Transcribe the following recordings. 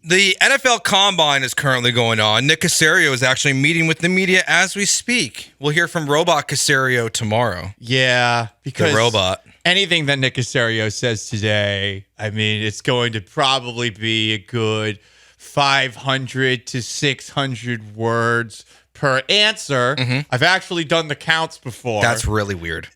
The NFL Combine is currently going on. Nick Caserio is actually meeting with the media as we speak. We'll hear from Robot Caserio tomorrow. Yeah, because the robot. Anything that Nick Caserio says today, I mean, it's going to probably be a good 500 to 600 words per answer. Mm-hmm. I've actually done the counts before. That's really weird.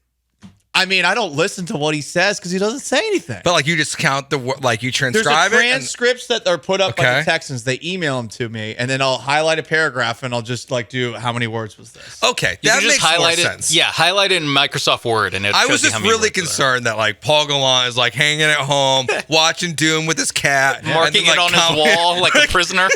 I mean, I don't listen to what he says because he doesn't say anything. But you just count you transcribe There's transcripts that are put up by Okay. the Texans. They email them to me, and then I'll highlight a paragraph, and I'll just do how many words was this. Okay, You that can just makes more highlight it. sense. Yeah, highlight it in Microsoft Word, and it I shows was you just how many really words are there. concerned that Paul Gallant is hanging at home, watching Doom with his cat, Marking it on his wall like a prisoner.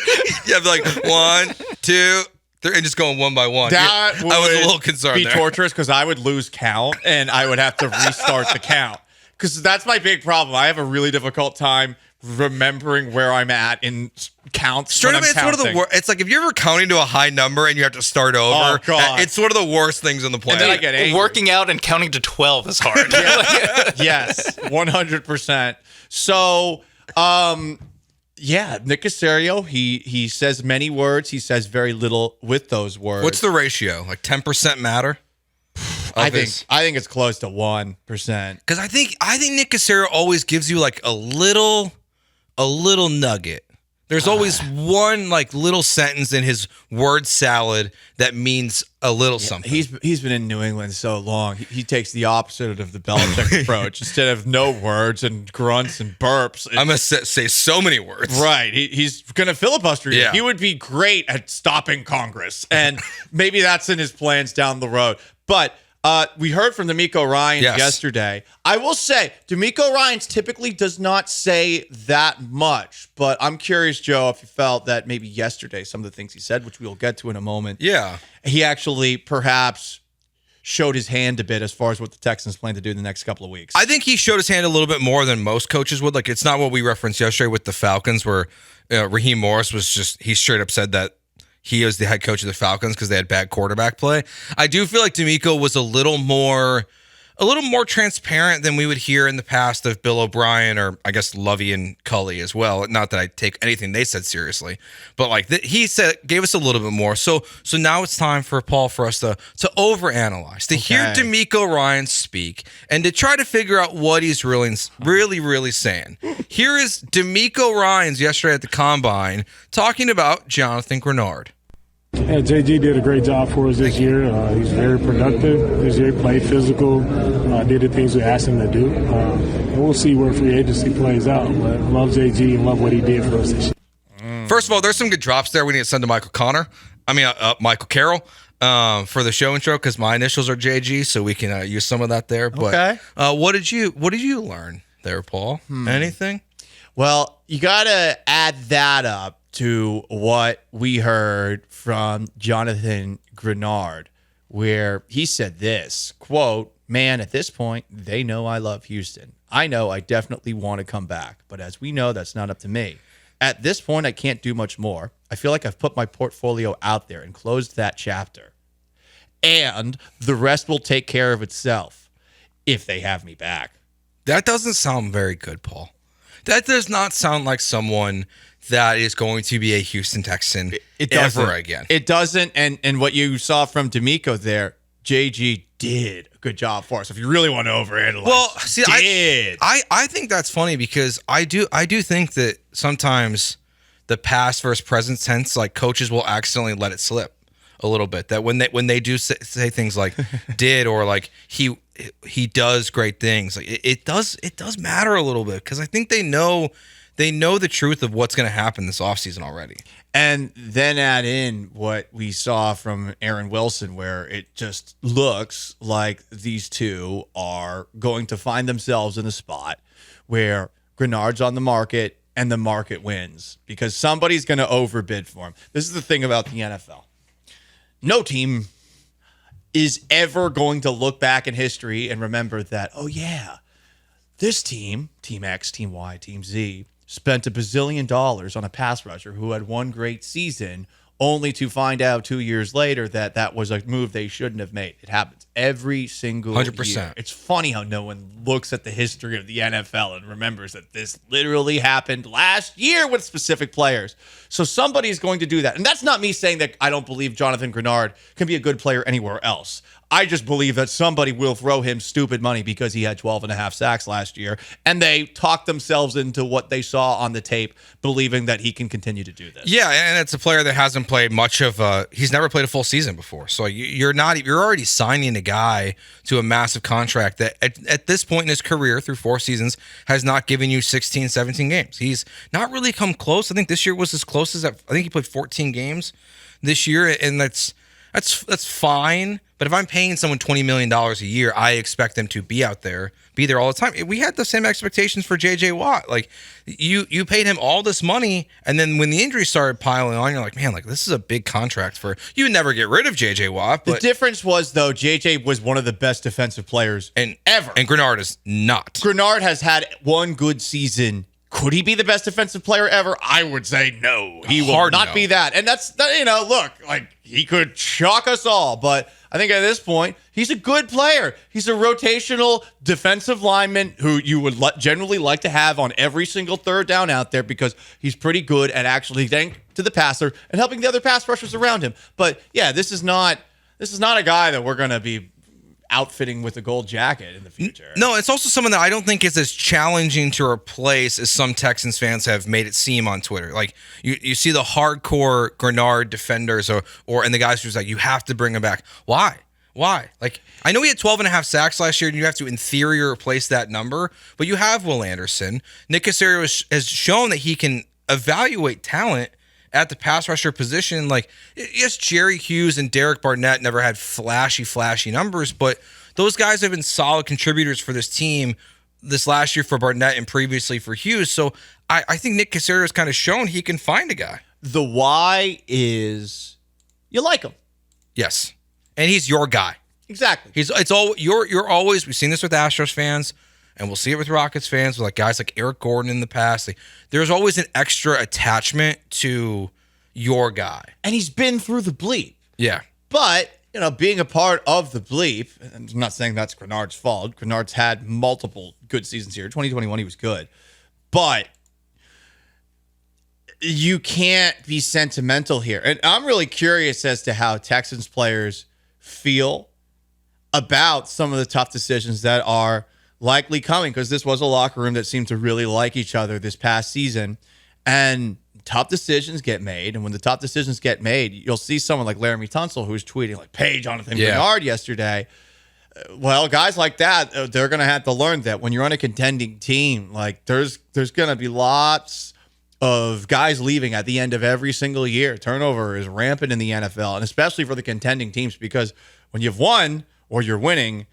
Yeah, 1, 2, 3, and just going one by one. That I was a would little concerned be there. torturous because I would lose count and I would have to restart the count. Because that's my big problem. I have a really difficult time remembering where I'm at in counts. Straight when up, I'm it's one of the counting. worst. It's if you're ever counting to a high number and you have to start over. Oh, God. It's one of the worst things on the planet. then I get angry. Working out and counting to 12 is hard. Yes, 100%. So, yeah, Nick Caserio, he says many words. He says very little with those words. What's the ratio? 10% matter? I think it's close to 1%. Because I think Nick Caserio always gives you a little nugget. There's always one little sentence in his word salad that means a little something. He's been in New England so long. He takes the opposite of the Belichick approach. Instead of no words and grunts and burps, I'm going to say so many words. right. He's going to filibuster you. Yeah. He would be great at stopping Congress, and maybe that's in his plans down the road. But we heard from DeMeco Ryans yesterday. I will say, DeMeco Ryans typically does not say that much, but I'm curious, Joe, if you felt that maybe yesterday, some of the things he said, which we'll get to in a moment, Yeah. he actually perhaps showed his hand a bit as far as what the Texans plan to do in the next couple of weeks. I think he showed his hand a little bit more than most coaches would. It's not what we referenced yesterday with the Falcons where Raheem Morris he straight up said that he was the head coach of the Falcons because they had bad quarterback play. I do feel like DeMeco was a little more transparent than we would hear in the past of Bill O'Brien or I guess Lovey and Culley as well. Not that I take anything they said seriously, but he gave us a little bit more. So now it's time for us to overanalyze, to hear DeMeco Ryans speak, and to try to figure out what he's really saying. Here is DeMeco Ryans yesterday at the Combine talking about Jonathan Greenard. Yeah, JG did a great job for us this year. He's very productive this year, played physical, did the things we asked him to do. And we'll see where free agency plays out. But love JG and love what he did for us this year. First of all, there's some good drops there. We need to send to Michael Carroll for the show intro because my initials are JG, so we can use some of that there. But what did you learn there, Paul? Anything? Well, you got to add that up to what we heard from Jonathan Greenard, where he said this, quote, "Man, at this point, they know I love Houston. I know I definitely want to come back, but as we know, that's not up to me. At this point, I can't do much more. I feel like I've put my portfolio out there and closed that chapter. And the rest will take care of itself if they have me back." That doesn't sound very good, Paul. That does not sound like someone that is going to be a Houston Texan ever again. It doesn't. And what you saw from DeMeco there, JG did a good job for us. If you really want to overanalyze, I think that's funny because I do think that sometimes the past versus present tense, coaches will accidentally let it slip a little bit. That when they do say things like did or he does great things, it does matter a little bit because I think they know the truth of what's going to happen this offseason already. And then add in what we saw from Aaron Wilson, where it just looks like these two are going to find themselves in a spot where Grenard's on the market and the market wins because somebody's going to overbid for him. This is the thing about the NFL. No team is ever going to look back in history and remember that, oh, yeah, this team, Team X, Team Y, Team Z, spent $1 bazillion on a pass rusher who had one great season only to find out 2 years later that that was a move they shouldn't have made. It happens every single 100%. year. It's funny how no one looks at the history of the NFL and remembers that this literally happened last year with specific players. So somebody's going to do that. And that's not me saying that I don't believe Jonathan Greenard can be a good player anywhere else. I just believe that somebody will throw him stupid money because he had 12 and a half sacks last year, and they talked themselves into what they saw on the tape, believing that he can continue to do this. Yeah, and it's a player that hasn't played much of he's never played a full season before. So you're already signing a guy to a massive contract that at this point in his career through 4 seasons has not given you 16, 17 games. He's not really come close. I think this year was as close as that. I think he played 14 games this year, and that's fine. But if I'm paying someone $20 million a year, I expect them to be out there, be there all the time. We had the same expectations for J.J. Watt. Like, you paid him all this money, and then when the injuries started piling on, you're like, man, like this is a big contract for you. Would never get rid of J.J. Watt. But the difference was, though, J.J. was one of the best defensive players ever. And Granard is not. Granard has had one good season. Could he be the best defensive player ever? I would say no. He will not be that. And that's, look, like he could shock us all. But I think at this point, he's a good player. He's a rotational defensive lineman who you would generally like to have on every single third down out there because he's pretty good at actually getting to the passer and helping the other pass rushers around him. But yeah, this is not a guy that we're going to be outfitting with a gold jacket in the future. No, it's also someone that I don't think is as challenging to replace as some Texans fans have made it seem on Twitter. Like you see the hardcore Granard defenders or and the guys who's like, you have to bring him back. Why? Like, I know he had 12 and a half sacks last year and you have to in theory replace that number, but you have Will Anderson. Nick Caserio has shown that he can evaluate talent at the pass rusher position. Like, yes, Jerry Hughes and Derek Barnett never had flashy numbers, but those guys have been solid contributors for this team this last year for Barnett and previously for Hughes. So I think Nick Caserio has kind of shown he can find a guy. The why is you like him. Yes. And he's your guy. Exactly. You're always, we've seen this with Astros fans, and we'll see it with Rockets fans, with like guys like Eric Gordon in the past. There's always an extra attachment to your guy. And he's been through the bleep. Yeah. But, being a part of the bleep, and I'm not saying that's Grenard's fault. Grenard's had multiple good seasons here. 2021, he was good. But you can't be sentimental here. And I'm really curious as to how Texans players feel about some of the tough decisions that are likely coming, because this was a locker room that seemed to really like each other this past season, and tough decisions get made. And when the tough decisions get made, you'll see someone like Laramie Tunsil who's tweeting like, pay Jonathan Greenard yesterday. Well, guys like that, they're going to have to learn that when you're on a contending team, like there's going to be lots of guys leaving at the end of every single year. Turnover is rampant in the NFL, and especially for the contending teams, because when you've won or you're winning,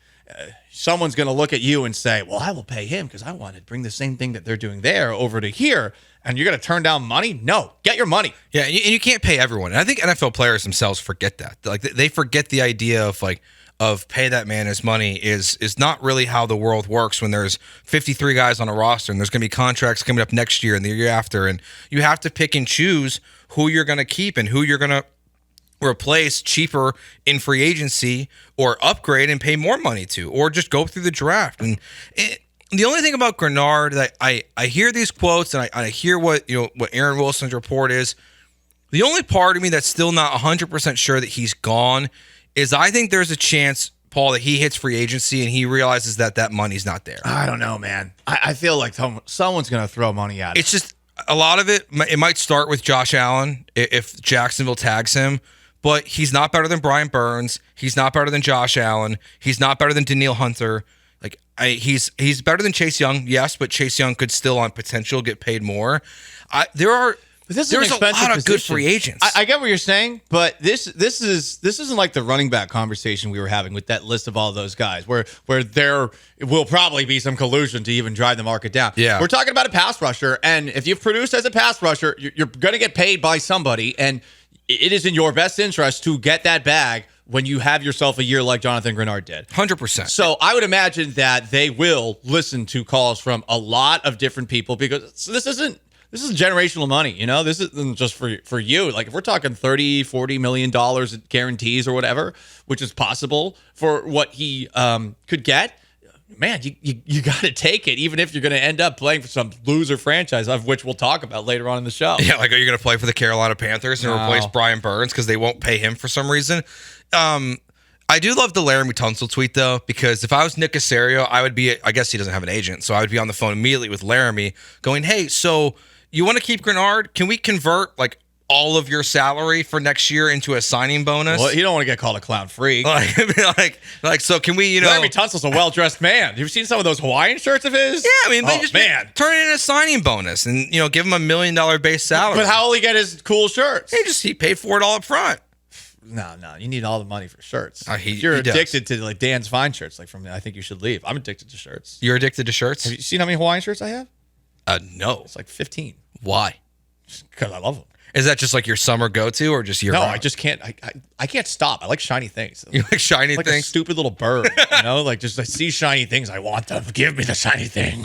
someone's going to look at you and say, well, I will pay him because I want to bring the same thing that they're doing there over to here. And you're going to turn down money? No, get your money. Yeah, and you can't pay everyone. And I think NFL players themselves forget that. Like, they forget the idea of pay that man his money is not really how the world works when there's 53 guys on a roster and there's going to be contracts coming up next year and the year after. And you have to pick and choose who you're going to keep and who you're going to replace cheaper in free agency or upgrade and pay more money to, or just go through the draft. And the only thing about Granard that I hear these quotes and I hear what Aaron Wilson's report is, the only part of me that's still not 100% sure that he's gone is I think there's a chance, Paul, that he hits free agency and he realizes that money's not there. I don't know, man. I feel like someone's going to throw money at him. It's just a lot of it might start with Josh Allen if Jacksonville tags him, but he's not better than Brian Burns. He's not better than Josh Allen. He's not better than Danielle Hunter. Like he's better than Chase Young, yes, but Chase Young could still on potential get paid more. There's a lot of good free agents. I get what you're saying, but this isn't like the running back conversation we were having with that list of all those guys, where there will probably be some collusion to even drive the market down. Yeah. We're talking about a pass rusher, and if you've produced as a pass rusher, you're going to get paid by somebody, and it is in your best interest to get that bag when you have yourself a year like Jonathan Greenard did. 100%. So I would imagine that they will listen to calls from a lot of different people, because this This is generational money, you know? This isn't just for you. Like, if we're talking $30-40 million guarantees or whatever, which is possible for what he could get, man, you got to take it, even if you're going to end up playing for some loser franchise, of which we'll talk about later on in the show. Yeah, like, are you going to play for the Carolina Panthers and replace Brian Burns because they won't pay him for some reason? I do love the Laramie Tunsil tweet, though, because if I was Nick Caserio, I would be, I guess he doesn't have an agent, so I would be on the phone immediately with Laramie going, hey, so you want to keep Granard? Can we convert, like, all of your salary for next year into a signing bonus? Well, you don't want to get called a clown freak. Like, so can we, Laramie Tunsil's a well-dressed man. You've seen some of those Hawaiian shirts of his? Yeah, I mean, they just turn it into a signing bonus and, give him $1 million base salary. But how will he get his cool shirts? He paid for it all up front. No, you need all the money for shirts. If you're addicted to like Dan's Fine shirts, like from I think you should leave. I'm addicted to shirts. You're addicted to shirts? Have you seen how many Hawaiian shirts I have? No. It's like 15. Why? Because I love them. Is that just like your summer go-to or just your... No, I just can't. I can't stop. I like shiny things. You like shiny like things? a stupid little bird, Like, just I see shiny things, I want them. Give me the shiny things.